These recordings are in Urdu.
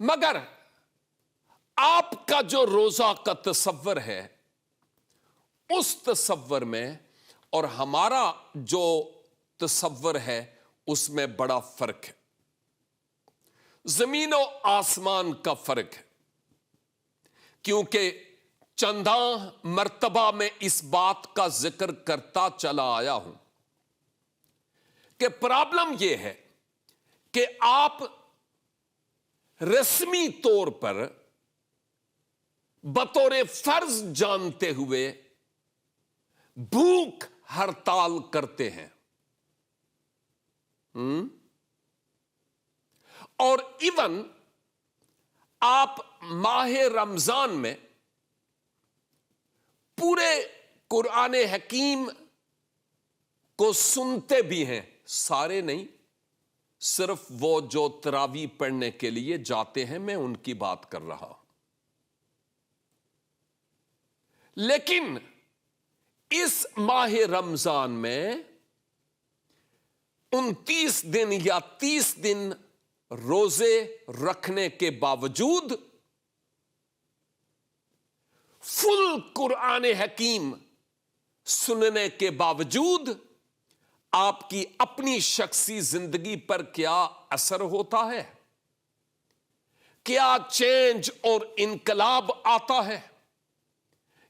مگر آپ کا جو روزہ کا تصور ہے اس تصور میں اور ہمارا جو تصور ہے اس میں بڑا فرق ہے، زمین و آسمان کا فرق ہے۔ کیونکہ چنداں مرتبہ میں اس بات کا ذکر کرتا چلا آیا ہوں کہ پرابلم یہ ہے کہ آپ رسمی طور پر بطور فرض جانتے ہوئے بھوک ہڑتال کرتے ہیں، اور ایون آپ ماہ رمضان میں پورے قرآن حکیم کو سنتے بھی ہیں، سارے نہیں، صرف وہ جو تراویح پڑھنے کے لیے جاتے ہیں، میں ان کی بات کر رہا ہوں۔ لیکن اس ماہ رمضان میں 29 دن یا 30 دن روزے رکھنے کے باوجود فل قرآن حکیم سننے کے باوجود آپ کی اپنی شخصی زندگی پر کیا اثر ہوتا ہے، کیا چینج اور انقلاب آتا ہے،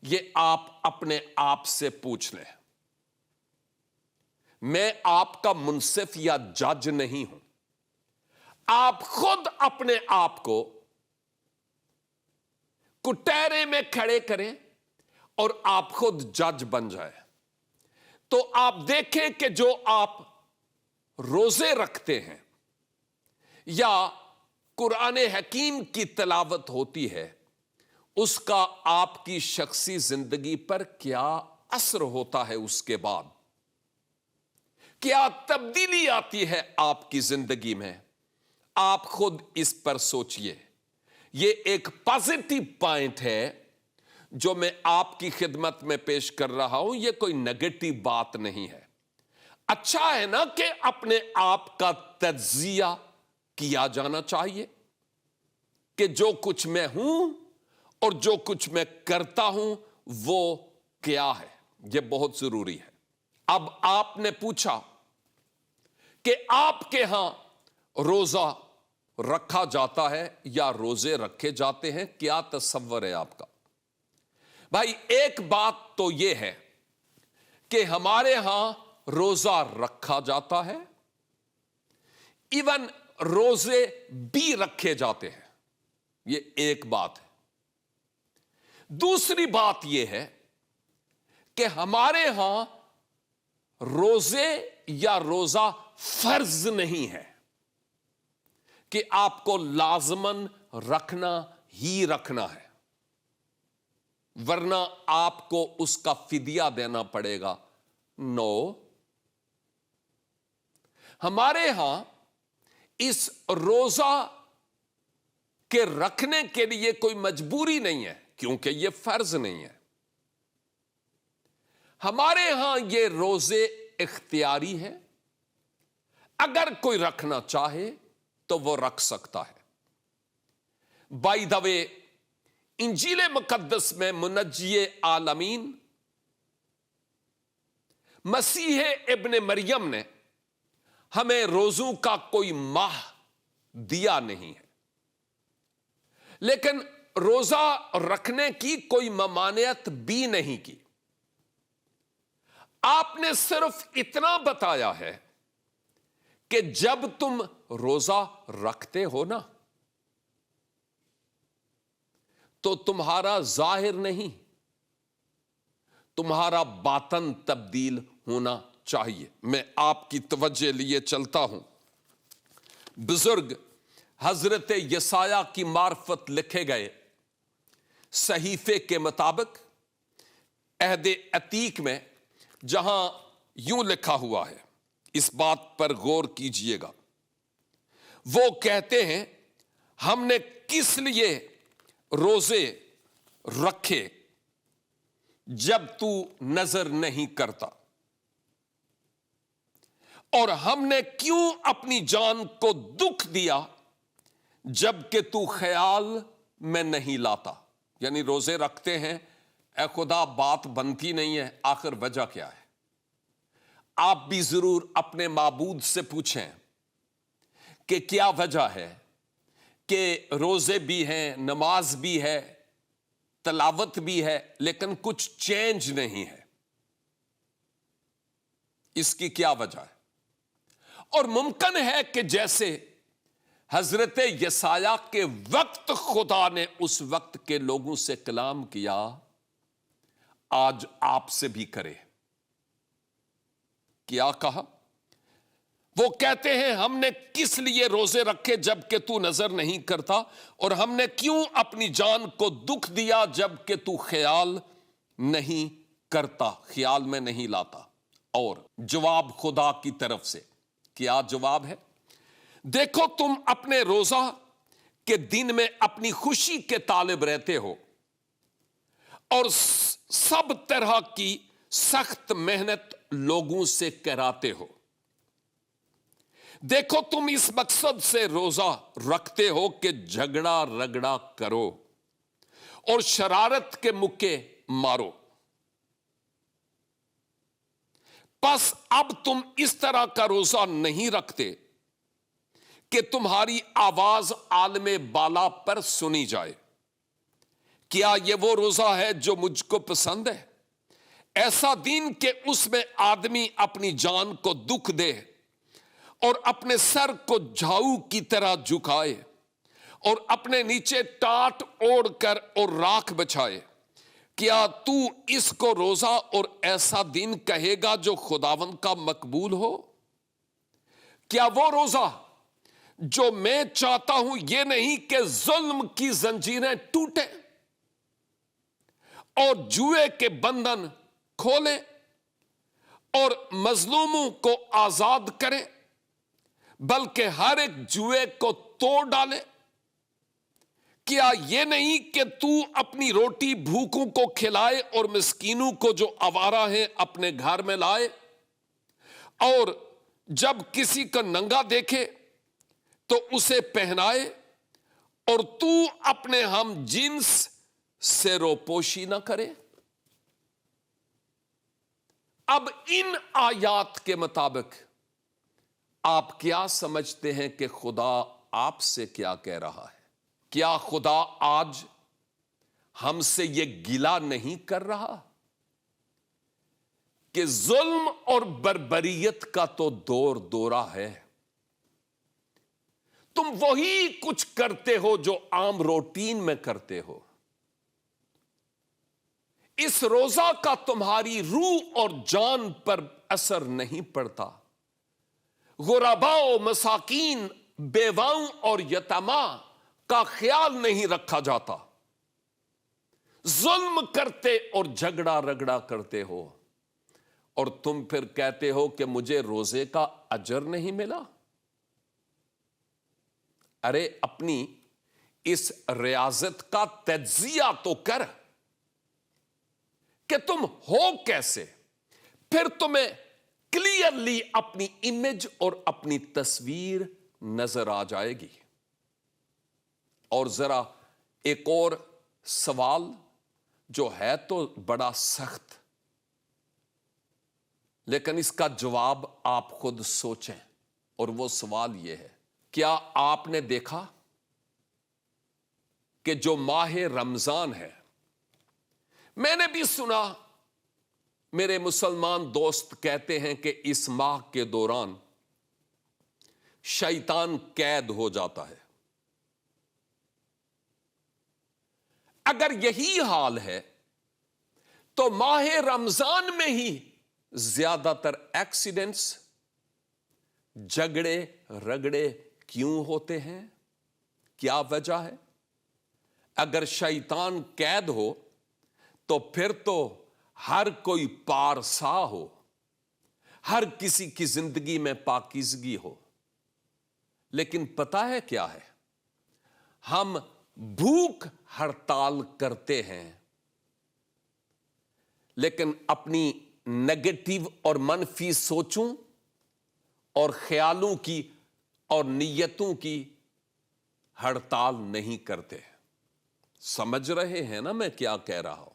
یہ آپ اپنے آپ سے پوچھ لیں۔ میں آپ کا منصف یا جج نہیں ہوں، آپ خود اپنے آپ کو کٹہرے میں کھڑے کریں اور آپ خود جج بن جائیں، تو آپ دیکھیں کہ جو آپ روزے رکھتے ہیں یا قرآن حکیم کی تلاوت ہوتی ہے اس کا آپ کی شخصی زندگی پر کیا اثر ہوتا ہے، اس کے بعد کیا تبدیلی آتی ہے آپ کی زندگی میں، آپ خود اس پر سوچئے۔ یہ ایک پازیٹو پوائنٹ ہے جو میں آپ کی خدمت میں پیش کر رہا ہوں، یہ کوئی نیگیٹو بات نہیں ہے۔ اچھا ہے نا کہ اپنے آپ کا تجزیہ کیا جانا چاہیے کہ جو کچھ میں ہوں اور جو کچھ میں کرتا ہوں وہ کیا ہے، یہ بہت ضروری ہے۔ اب آپ نے پوچھا کہ آپ کے ہاں روزہ رکھا جاتا ہے یا روزے رکھے جاتے ہیں، کیا تصور ہے آپ کا؟ بھائی ایک بات تو یہ ہے کہ ہمارے ہاں روزہ رکھا جاتا ہے، ایون روزے بھی رکھے جاتے ہیں، یہ ایک بات ہے۔ دوسری بات یہ ہے کہ ہمارے ہاں روزے یا روزہ فرض نہیں ہے کہ آپ کو لازماً رکھنا ہی رکھنا ہے، ورنہ آپ کو اس کا فدیہ دینا پڑے گا۔ نو، ہمارے ہاں اس روزہ کے رکھنے کے لیے کوئی مجبوری نہیں ہے کیونکہ یہ فرض نہیں ہے۔ ہمارے ہاں یہ روزے اختیاری ہے، اگر کوئی رکھنا چاہے تو وہ رکھ سکتا ہے۔ بائی دا وے، انجیل مقدس میں منجی عالمین مسیح ابن مریم نے ہمیں روزوں کا کوئی ماہ دیا نہیں ہے، لیکن روزہ رکھنے کی کوئی ممانعت بھی نہیں کی۔ آپ نے صرف اتنا بتایا ہے کہ جب تم روزہ رکھتے ہو نا تو تمہارا ظاہر نہیں، تمہارا باطن تبدیل ہونا چاہیے۔ میں آپ کی توجہ لیے چلتا ہوں، بزرگ حضرت یسایہ کی معرفت لکھے گئے صحیفے کے مطابق عہد عتیق میں جہاں یوں لکھا ہوا ہے، اس بات پر غور کیجئے گا۔ وہ کہتے ہیں ہم نے کس لیے روزے رکھے جب تو نظر نہیں کرتا، اور ہم نے کیوں اپنی جان کو دکھ دیا جب کہ تو خیال میں نہیں لاتا. یعنی روزے رکھتے ہیں, اے خدا بات بنتی نہیں ہے, آخر وجہ کیا ہے؟ آپ بھی ضرور اپنے معبود سے پوچھیں کہ کیا وجہ ہے کہ روزے بھی ہیں, نماز بھی ہے, تلاوت بھی ہے, لیکن کچھ چینج نہیں ہے. اس کی کیا وجہ ہے؟ اور ممکن ہے کہ جیسے حضرت یسایہ کے وقت خدا نے اس وقت کے لوگوں سے کلام کیا, آج آپ سے بھی کرے. کیا کہا؟ وہ کہتے ہیں ہم نے کس لیے روزے رکھے جب کہ تو نظر نہیں کرتا, اور ہم نے کیوں اپنی جان کو دکھ دیا جب کہ تو خیال نہیں کرتا, خیال میں نہیں لاتا. اور جواب خدا کی طرف سے کیا جواب ہے؟ دیکھو تم اپنے روزہ کے دن میں اپنی خوشی کے طالب رہتے ہو اور سب طرح کی سخت محنت لوگوں سے کراتے ہو. دیکھو تم اس مقصد سے روزہ رکھتے ہو کہ جھگڑا رگڑا کرو اور شرارت کے مکے مارو. بس اب تم اس طرح کا روزہ نہیں رکھتے کہ تمہاری آواز عالم بالا پر سنی جائے. کیا یہ وہ روزہ ہے جو مجھ کو پسند ہے؟ ایسا دن کہ اس میں آدمی اپنی جان کو دکھ دے اور اپنے سر کو جھاؤ کی طرح جھکائے اور اپنے نیچے ٹاٹ اوڑھ کر اور راکھ بچھائے. کیا تو اس کو روزہ اور ایسا دن کہے گا جو خداوند کا مقبول ہو؟ کیا وہ روزہ جو میں چاہتا ہوں یہ نہیں کہ ظلم کی زنجیریں ٹوٹے اور جوئے کے بندھن کھولے اور مظلوموں کو آزاد کرے, بلکہ ہر ایک جوئے کو توڑ ڈالے؟ کیا یہ نہیں کہ تو اپنی روٹی بھوکوں کو کھلائے اور مسکینوں کو جو آوارہ ہیں اپنے گھر میں لائے, اور جب کسی کو ننگا دیکھے تو اسے پہنائے, اور تو اپنے ہم جنس سے روپوشی نہ کرے؟ اب ان آیات کے مطابق آپ کیا سمجھتے ہیں کہ خدا آپ سے کیا کہہ رہا ہے؟ کیا خدا آج ہم سے یہ گلہ نہیں کر رہا کہ ظلم اور بربریت کا تو دور دورہ ہے, تم وہی کچھ کرتے ہو جو عام روٹین میں کرتے ہو. اس روزہ کا تمہاری روح اور جان پر اثر نہیں پڑتا. غرباء، مساکین، بیواؤں اور یتیما کا خیال نہیں رکھا جاتا. ظلم کرتے اور جھگڑا رگڑا کرتے ہو, اور تم پھر کہتے ہو کہ مجھے روزے کا اجر نہیں ملا. ارے اپنی اس ریاضت کا تجزیہ تو کر کہ تم ہو کیسے, پھر تمہیں کلیئرلی اپنی امیج اور اپنی تصویر نظر آ جائے گی. اور ذرا ایک اور سوال جو ہے تو بڑا سخت, لیکن اس کا جواب آپ خود سوچیں, اور وہ سوال یہ ہے, کیا آپ نے دیکھا کہ جو ماہ رمضان ہے, میں نے بھی سنا میرے مسلمان دوست کہتے ہیں کہ اس ماہ کے دوران شیطان قید ہو جاتا ہے. اگر یہی حال ہے تو ماہ رمضان میں ہی زیادہ تر ایکسیڈنٹس, جھگڑے رگڑے کیوں ہوتے ہیں؟ کیا وجہ ہے؟ اگر شیطان قید ہو تو پھر تو ہر کوئی پارسا ہو, ہر کسی کی زندگی میں پاکیزگی ہو. لیکن پتہ ہے کیا ہے؟ ہم بھوک ہڑتال کرتے ہیں, لیکن اپنی نیگیٹو اور منفی سوچوں اور خیالوں کی اور نیتوں کی ہڑتال نہیں کرتے۔ سمجھ رہے ہیں نا میں کیا کہہ رہا ہوں؟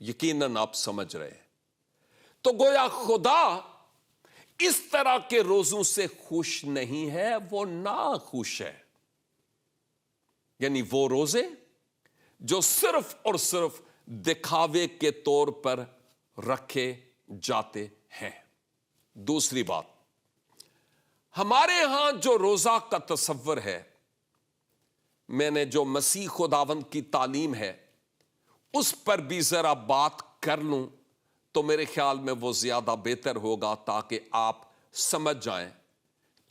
یقیناً آپ سمجھ رہے ہیں۔ تو گویا خدا اس طرح کے روزوں سے خوش نہیں ہے، وہ ناخوش ہے۔ یعنی وہ روزے جو صرف اور صرف دکھاوے کے طور پر رکھے جاتے ہیں۔ دوسری بات، ہمارے ہاں جو روزہ کا تصور ہے، میں نے جو مسیح خداوند کی تعلیم ہے اس پر بھی ذرا بات کر لوں تو میرے خیال میں وہ زیادہ بہتر ہوگا، تاکہ آپ سمجھ جائیں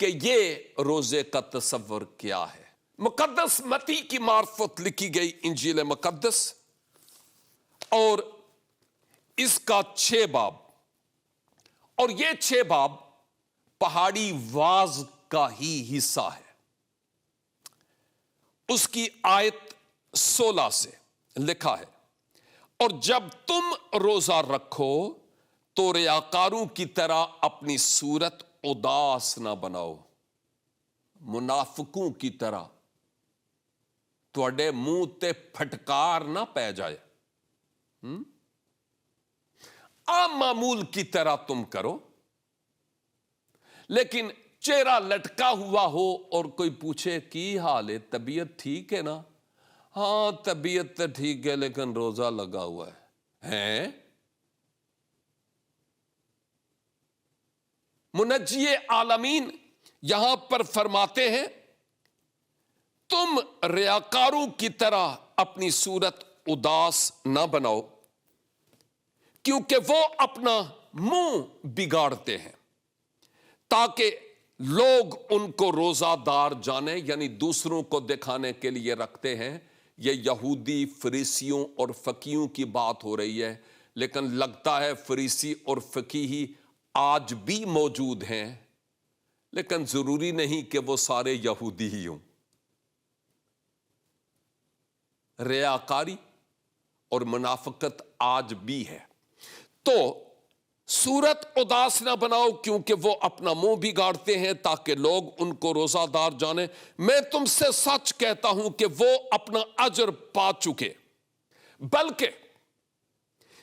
کہ یہ روزے کا تصور کیا ہے۔ مقدس متی کی معرفت لکھی گئی انجیل مقدس، اور اس کا 6 باب، اور یہ 6 باب پہاڑی واز کا ہی حصہ ہے۔ اس کی آیت 16 سے لکھا ہے، اور جب تم روزہ رکھو تو ریاکاروں کی طرح اپنی صورت اداس نہ بناؤ، منافقوں کی طرح تواڈے منہ تے پھٹکار نہ پہ جائے۔ عام معمول کی طرح تم کرو، لیکن چہرہ لٹکا ہوا ہو اور کوئی پوچھے کی حال ہے، طبیعت ٹھیک ہے نا؟ ہاں طبیعت تو ٹھیک ہے لیکن روزہ لگا ہوا ہے۔ منجی عالمین یہاں پر فرماتے ہیں، تم ریاکاروں کی طرح اپنی صورت اداس نہ بناؤ، کیونکہ وہ اپنا منہ بگاڑتے ہیں تاکہ لوگ ان کو روزہ دار جانے، یعنی دوسروں کو دکھانے کے لیے رکھتے ہیں۔ یہ یہودی فریسیوں اور فقیہوں کی بات ہو رہی ہے، لیکن لگتا ہے فریسی اور فقیہی آج بھی موجود ہیں، لیکن ضروری نہیں کہ وہ سارے یہودی ہی ہوں۔ ریاکاری اور منافقت آج بھی ہے۔ تو صورت اداس نہ بناؤ، کیونکہ وہ اپنا منہ بگاڑتے ہیں تاکہ لوگ ان کو روزہ دار جانیں۔ میں تم سے سچ کہتا ہوں کہ وہ اپنا اجر پا چکے۔ بلکہ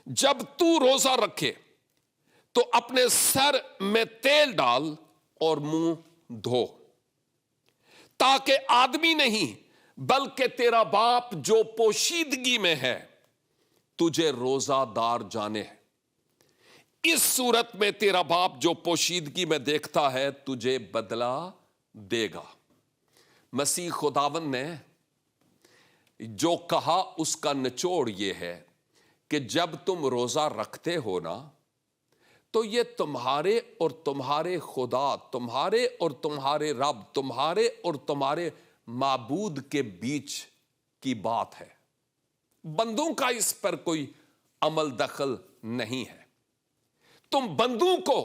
جب تو روزہ رکھے تو اپنے سر میں تیل ڈال اور منہ دھو، تاکہ آدمی نہیں بلکہ تیرا باپ جو پوشیدگی میں ہے تجھے روزہ دار جانے۔ اس صورت میں تیرا باپ جو پوشیدگی میں دیکھتا ہے تجھے بدلہ دے گا۔ مسیح خداوند نے جو کہا اس کا نچوڑ یہ ہے کہ جب تم روزہ رکھتے ہو نا، تو یہ تمہارے اور تمہارے خدا، تمہارے اور تمہارے رب، تمہارے اور تمہارے معبود کے بیچ کی بات ہے۔ بندوں کا اس پر کوئی عمل دخل نہیں ہے۔ تم بندوں کو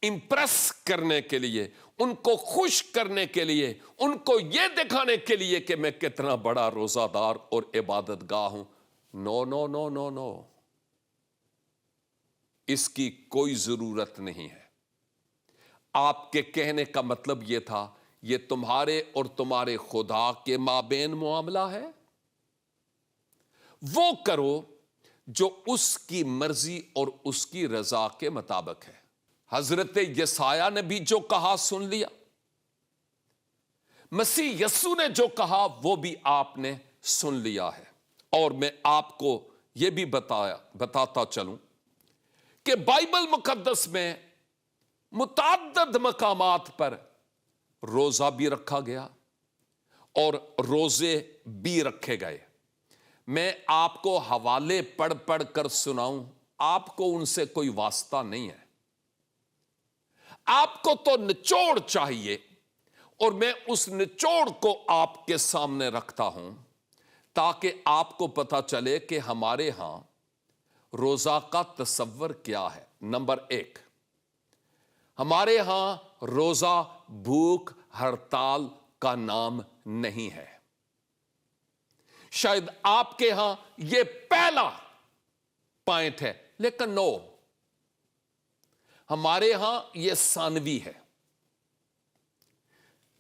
امپریس کرنے کے لیے، ان کو خوش کرنے کے لیے، ان کو یہ دکھانے کے لیے کہ میں کتنا بڑا روزہ دار اور عبادت گاہ ہوں، نو نو نو نو نو، اس کی کوئی ضرورت نہیں ہے۔ آپ کے کہنے کا مطلب یہ تھا یہ تمہارے اور تمہارے خدا کے مابین معاملہ ہے۔ وہ کرو جو اس کی مرضی اور اس کی رضا کے مطابق ہے۔ حضرت یسایہ نے بھی جو کہا سن لیا، مسیح یسوع نے جو کہا وہ بھی آپ نے سن لیا ہے۔ اور میں آپ کو یہ بھی بتاتا چلوں کہ بائبل مقدس میں متعدد مقامات پر روزہ بھی رکھا گیا اور روزے بھی رکھے گئے۔ میں آپ کو حوالے پڑھ پڑھ کر سناؤں، آپ کو ان سے کوئی واسطہ نہیں ہے۔ آپ کو تو نچوڑ چاہیے، اور میں اس نچوڑ کو آپ کے سامنے رکھتا ہوں تاکہ آپ کو پتہ چلے کہ ہمارے ہاں روزہ کا تصور کیا ہے۔ نمبر 1، ہمارے ہاں روزہ بھوک ہڑتال کا نام نہیں ہے۔ شاید آپ کے ہاں یہ پہلا پوائنٹ ہے، لیکن نو، ہمارے ہاں یہ ثانوی ہے۔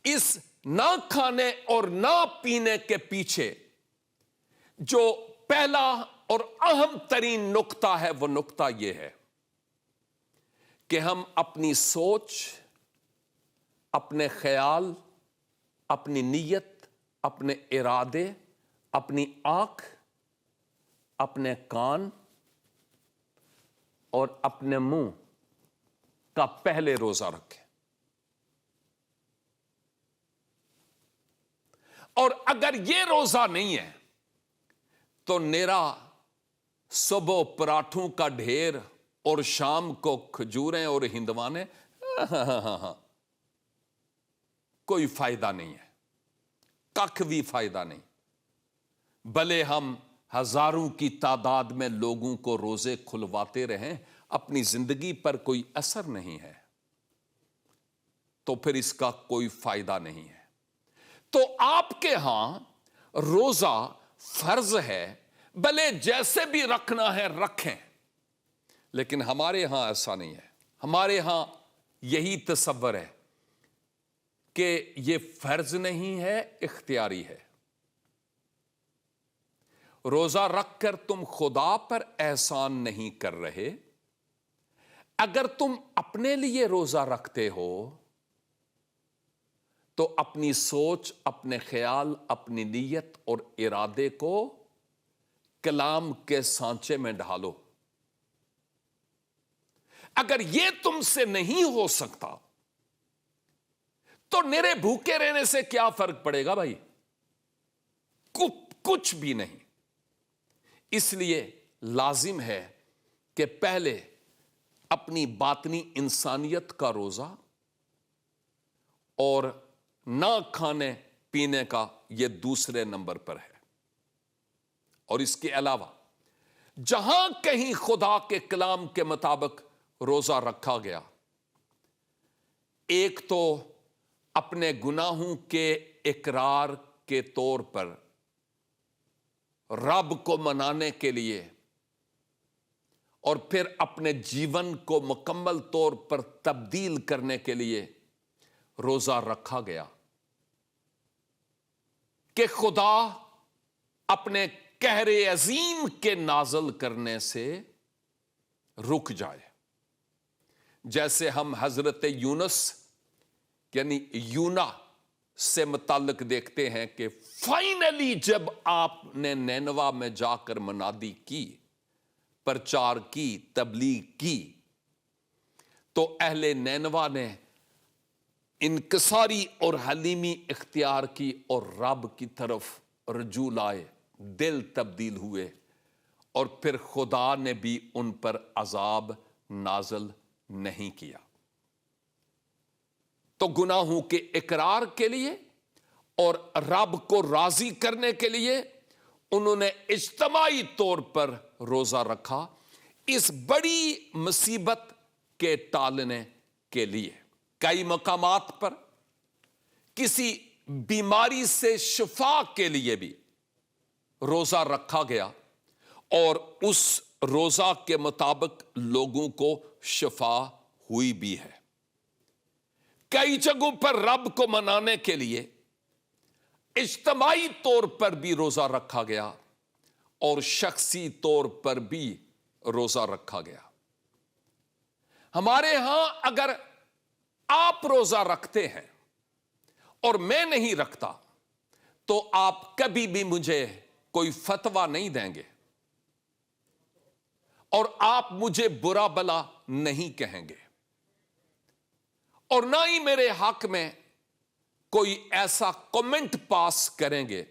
اس نہ کھانے اور نہ پینے کے پیچھے جو پہلا اور اہم ترین نقطہ ہے وہ نقطہ یہ ہے کہ ہم اپنی سوچ، اپنے خیال، اپنی نیت، اپنے ارادے، اپنی آنکھ، اپنے کان اور اپنے منہ کا پہلے روزہ رکھیں. اور اگر یہ روزہ نہیں ہے تو میرا صبح پراٹھوں کا ڈھیر اور شام کو کھجوریں اور ہندوانے کوئی فائدہ نہیں ہے، ککھ بھی فائدہ نہیں. بھلے ہم ہزاروں کی تعداد میں لوگوں کو روزے کھلواتے رہیں، اپنی زندگی پر کوئی اثر نہیں ہے تو پھر اس کا کوئی فائدہ نہیں ہے. تو آپ کے ہاں روزہ فرض ہے، بھلے جیسے بھی رکھنا ہے رکھیں، لیکن ہمارے ہاں ایسا نہیں ہے. ہمارے ہاں یہی تصور ہے کہ یہ فرض نہیں ہے، اختیاری ہے. روزہ رکھ کر تم خدا پر احسان نہیں کر رہے. اگر تم اپنے لیے روزہ رکھتے ہو تو اپنی سوچ، اپنے خیال، اپنی نیت اور ارادے کو کلام کے سانچے میں ڈھالو. اگر یہ تم سے نہیں ہو سکتا تو میرے بھوکے رہنے سے کیا فرق پڑے گا بھائی؟ کچھ بھی نہیں. اس لیے لازم ہے کہ پہلے اپنی باطنی انسانیت کا روزہ اور نہ کھانے پینے کا یہ دوسرے نمبر پر ہے. اور اس کے علاوہ جہاں کہیں خدا کے کلام کے مطابق روزہ رکھا گیا، ایک تو اپنے گناہوں کے اقرار کے طور پر رب کو منانے کے لیے، اور پھر اپنے جیون کو مکمل طور پر تبدیل کرنے کے لیے روزہ رکھا گیا کہ خدا اپنے قہر عظیم کے نازل کرنے سے رک جائے. جیسے ہم حضرت یونس یعنی یونا سے متعلق دیکھتے ہیں کہ فائنلی جب آپ نے نینوا میں جا کر منادی کی، پرچار کی، تبلیغ کی، تو اہل نینوا نے انکساری اور حلیمی اختیار کی اور رب کی طرف رجوع لائے، دل تبدیل ہوئے، اور پھر خدا نے بھی ان پر عذاب نازل نہیں کیا. تو گناہوں کے اقرار کے لیے اور رب کو راضی کرنے کے لیے انہوں نے اجتماعی طور پر روزہ رکھا، اس بڑی مصیبت کے ٹالنے کے لیے. کئی مقامات پر کسی بیماری سے شفا کے لیے بھی روزہ رکھا گیا اور اس روزہ کے مطابق لوگوں کو شفا ہوئی بھی ہے. کئی جگہوں پر رب کو منانے کے لیے اجتماعی طور پر بھی روزہ رکھا گیا اور شخصی طور پر بھی روزہ رکھا گیا. ہمارے ہاں اگر آپ روزہ رکھتے ہیں اور میں نہیں رکھتا تو آپ کبھی بھی مجھے کوئی فتویٰ نہیں دیں گے اور آپ مجھے برا بلا نہیں کہیں گے، اور نہ ہی میرے حق میں کوئی ایسا کمنٹ پاس کریں گے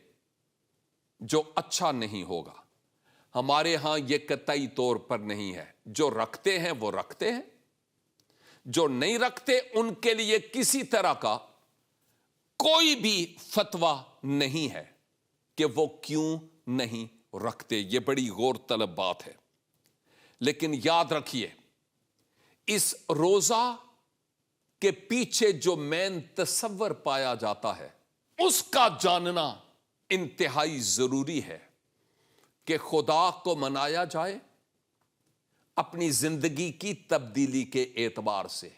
جو اچھا نہیں ہوگا. ہمارے ہاں یہ قطعی طور پر نہیں ہے. جو رکھتے ہیں وہ رکھتے ہیں، جو نہیں رکھتے ان کے لیے کسی طرح کا کوئی بھی فتویٰ نہیں ہے کہ وہ کیوں نہیں رکھتے. یہ بڑی غور طلب بات ہے. لیکن یاد رکھیے، اس روزہ کے پیچھے جو مین تصور پایا جاتا ہے اس کا جاننا انتہائی ضروری ہے کہ خدا کو منایا جائے اپنی زندگی کی تبدیلی کے اعتبار سے.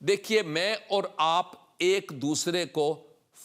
دیکھیے، میں اور آپ ایک دوسرے کو